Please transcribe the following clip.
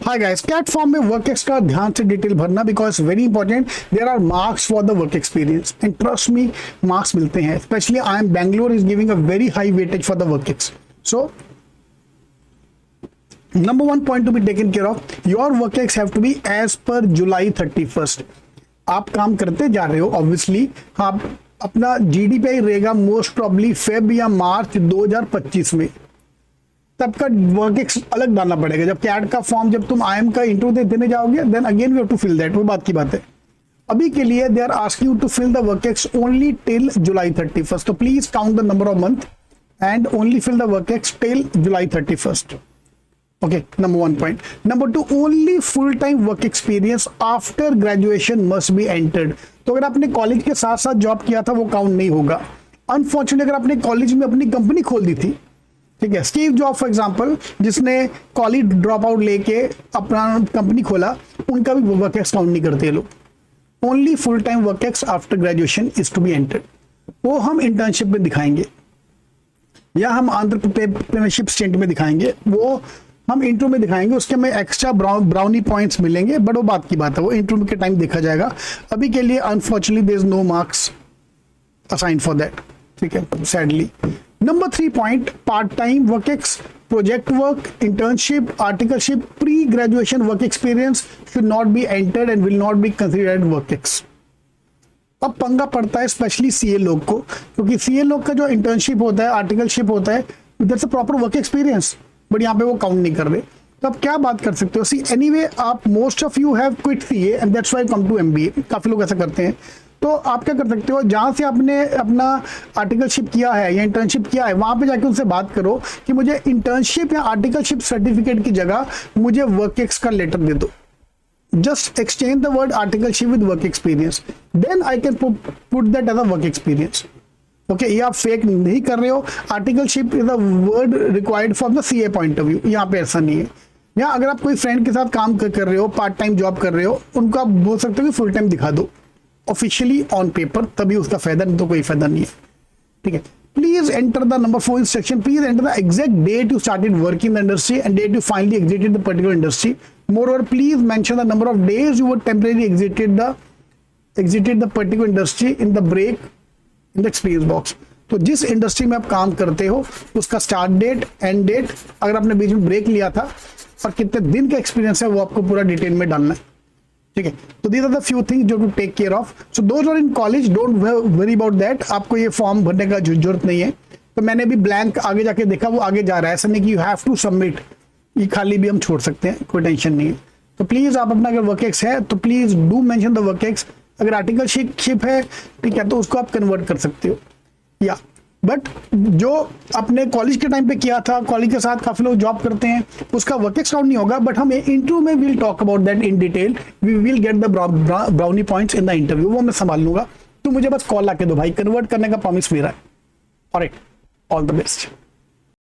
हाय guys, CAT form में work ex का ध्यान से डिटेल भरना because very important. There are marks for the work experience and trust me marks मिलते हैं. Specially IIM Bangalore is giving a very high weightage for the work ex. So number one point to be taken care of, your work ex have to be as per July 31st. आप काम करते जा रहे हो obviously, आप अपना GDP रहेगा most probably Feb या मार्च 2025 में, तब का वर्क एक्स अलग डालना पड़ेगा. जब कैट का फॉर्म जब तुम आईएम का इंटरव्यू देने जाओगे then again we have to fill that, वो बात की बात है. अभी के लिए they are asking you to fill the work ex only till July 31st. तो please count the number of month and only fill the work ex till July 31st. Okay, number one point. Number two, only full-time work experience after graduation must be entered. तो अगर आपने college के साथ साथ job किया था वो count नहीं होगा. अनफॉर्चुनेटली अगर आपने कॉलेज में अपनी कंपनी खोल दी थी, ठीक है, स्टीव जॉब फॉर एग्जांपल जिसने कॉलेज ड्रॉप आउट लेके अपना कंपनी खोला, उनका भी वर्क एक्स काउंट नहीं करते लोग. Only full time work ex after graduation is to be entered. वो हम इंटर्नशिप में दिखाएंगे या हम एंटरप्रेन्योरशिप स्टेंट में दिखाएंगे, वो हम इंटरव्यू में दिखाएंगे. उसके में एक्स्ट्रा ब्राउनी पॉइंट्स मिलेंगे, बट वो बात की बात है, वो इंटरव्यू के टाइम देखा जाएगा. अभी के लिए unfortunately there is no marks assign for that, ठीक है, sadly. Number 3 point, part time work ex, project work, internship, articleship, pre graduation work experience should not be entered and will not be considered work ex. अब पंगा पड़ता है specially CA लोग को, क्योंकि CA लोग का जो इंटर्नशिप होता है, आर्टिकलशिप होता है, that's a proper work experience, but यहाँ पे वो काउंट नहीं कर रहे. तो आप क्या बात कर सकते हो? सी एनीवे, आप most of you have quit CA and that's why come to MBA. काफी लोग ऐसा करते हैं. तो आप क्या कर सकते हो, जहां से आपने अपना आर्टिकलशिप किया है या इंटर्नशिप किया है, वहां पे जाके उनसे बात करो कि मुझे इंटर्नशिप या आर्टिकलशिप सर्टिफिकेट की जगह मुझे वर्क एक्स का लेटर दे दो. Just exchange the word articleship with work experience, then I can put that as a work experience. Okay, ये आप फेक नहीं कर रहे हो. Articleship is a word required from the CA point of view. यहाँ पे ऐसा नहीं है. या अगर आप कोई फ्रेंड के साथ काम कर रहे हो, पार्ट टाइम जॉब कर रहे हो, उनको आप बोल सकते हो कि फुल टाइम दिखा दो ऑफिशियली ऑन पेपर, तभी उसका फायदा, नहीं तो कोई फायदा नहीं है. ठीक है, please enter the number 4 instruction. Please enter the exact date you started working in the industry and date you finally exited the particular industry. मोreover, please mention the number of days you were temporarily exited the particular industry in the break in the experience box. तो जिस industry में आप काम करते हो उसका start date, and date, अगर आपने बीच में ब्रेक लिया था और कितने दिन का एक्सपीरियंस है, वो आपको पूरा डिटेल में डालना है. ठीक है, तो these are the few things जो to take care of. So those are in college, don't worry about that. आपको ये फॉर्म भरने का जरूरत नहीं है. तो मैंने भी ब्लैंक आगे जाके देखा, वो आगे जा रहा है. ऐसा नहीं कि यू हैव टू सबमिट, ये खाली भी हम छोड़ सकते हैं, कोई टेंशन नहीं है. तो प्लीज आप अपना, अगर वर्क एक्स है तो please do mention the work x. अगर आर्टिकलशिप है, ठीक है, तो उसको आप कन्वर्ट कर सकते हो. या बट जो आपने कॉलेज के टाइम पे किया था, कॉलेज के साथ काफी लोग जॉब करते हैं, उसका वर्क एक्स काउंट नहीं होगा. बट हम इंटरव्यू में will talk about that in detail. We will get the brownie points in the interview, वो मैं संभाल लूंगा. तो मुझे बस कॉल आके दो भाई, कन्वर्ट करने का प्रॉमिस मेरा है. Alright, all the best.